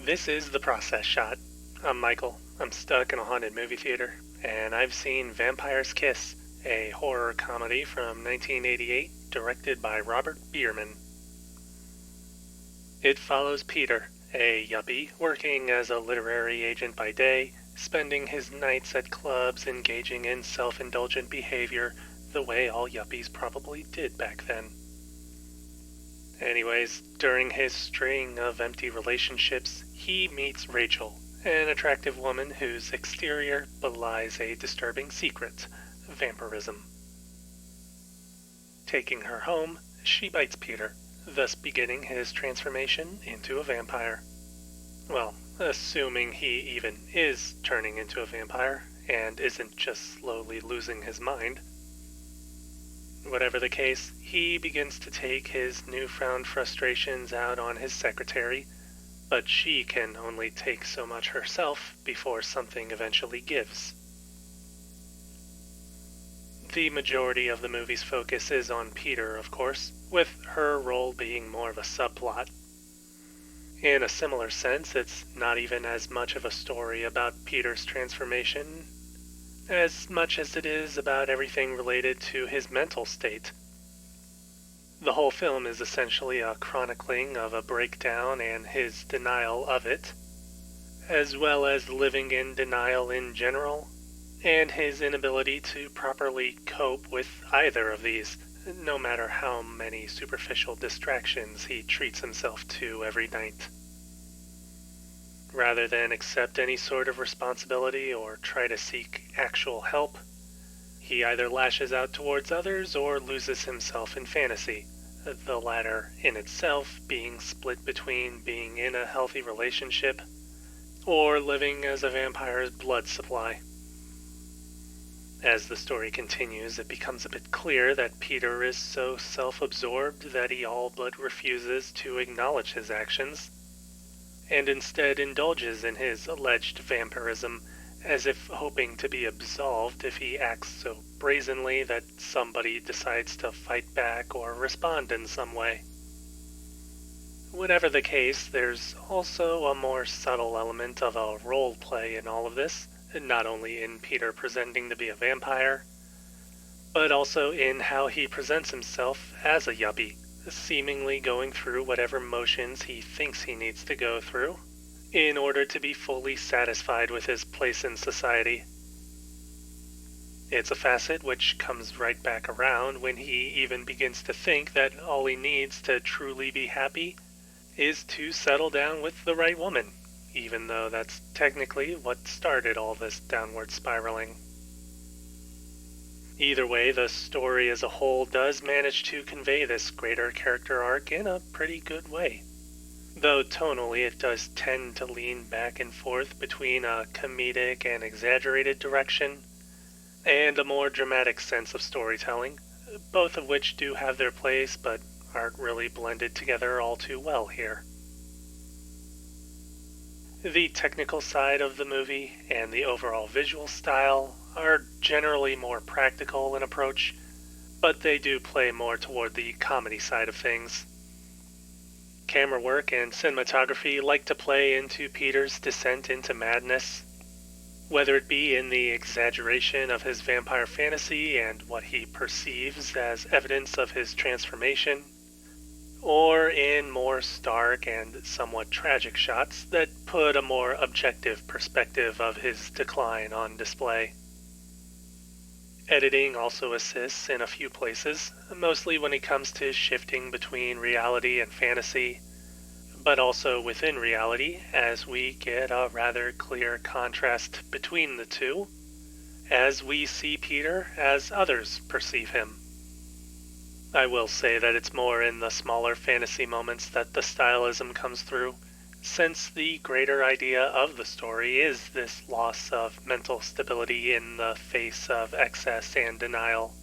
This is The Process Shot. I'm Michael. I'm stuck in a haunted movie theater, and I've seen Vampire's Kiss, a horror comedy from 1988 directed by Robert Bierman. It follows Peter, a yuppie working as a literary agent by day, spending his nights at clubs engaging in self-indulgent behavior the way all yuppies probably did back then. Anyways, during his string of empty relationships, he meets Rachel, an attractive woman whose exterior belies a disturbing secret, vampirism. Taking her home, she bites Peter, thus beginning his transformation into a vampire. Well, assuming he even is turning into a vampire, and isn't just slowly losing his mind. Whatever the case, he begins to take his newfound frustrations out on his secretary, but she can only take so much herself before something eventually gives. The majority of the movie's focus is on Peter, of course, with her role being more of a subplot. In a similar sense, it's not even as much of a story about Peter's transformation as much as it is about everything related to his mental state. The whole film is essentially a chronicling of a breakdown and his denial of it, as well as living in denial in general, and his inability to properly cope with either of these, no matter how many superficial distractions he treats himself to every night. Rather than accept any sort of responsibility or try to seek actual help, he either lashes out towards others or loses himself in fantasy, the latter in itself being split between being in a healthy relationship or living as a vampire's blood supply. As the story continues, it becomes a bit clear that Peter is so self-absorbed that he all but refuses to acknowledge his actions, and instead indulges in his alleged vampirism as if hoping to be absolved if he acts so brazenly that somebody decides to fight back or respond in some way. Whatever the case, there's also a more subtle element of a role play in all of this, not only in Peter presenting to be a vampire, but also in how he presents himself as a yuppie, seemingly going through whatever motions he thinks he needs to go through in order to be fully satisfied with his place in society. It's a facet which comes right back around when he even begins to think that all he needs to truly be happy is to settle down with the right woman, even though that's technically what started all this downward spiraling. Either way, the story as a whole does manage to convey this greater character arc in a pretty good way. Though tonally it does tend to lean back and forth between a comedic and exaggerated direction and a more dramatic sense of storytelling, both of which do have their place but aren't really blended together all too well here. The technical side of the movie and the overall visual style are generally more practical in approach, but they do play more toward the comedy side of things. Camera work and cinematography like to play into Peter's descent into madness, whether it be in the exaggeration of his vampire fantasy and what he perceives as evidence of his transformation, or in more stark and somewhat tragic shots that put a more objective perspective of his decline on display. Editing also assists in a few places, mostly when it comes to shifting between reality and fantasy, but also within reality as we get a rather clear contrast between the two, as we see Peter as others perceive him. I will say that it's more in the smaller fantasy moments that the stylism comes through, since the greater idea of the story is this loss of mental stability in the face of excess and denial.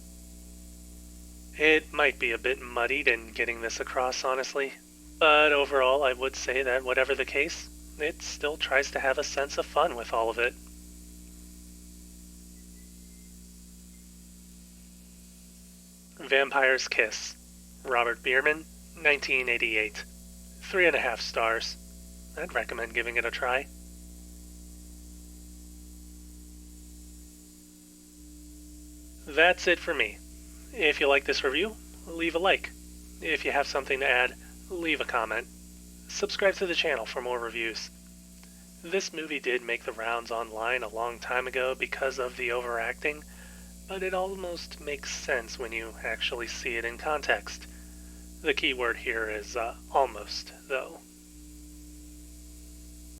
It might be a bit muddied in getting this across, honestly, but overall I would say that whatever the case, it still tries to have a sense of fun with all of it. Vampire's Kiss, Robert Bierman, 1988. 3.5 stars. I'd recommend giving it a try. That's it for me. If you like this review, leave a like. If you have something to add, leave a comment. Subscribe to the channel for more reviews. This movie did make the rounds online a long time ago because of the overacting, but it almost makes sense when you actually see it in context. The key word here is almost, though.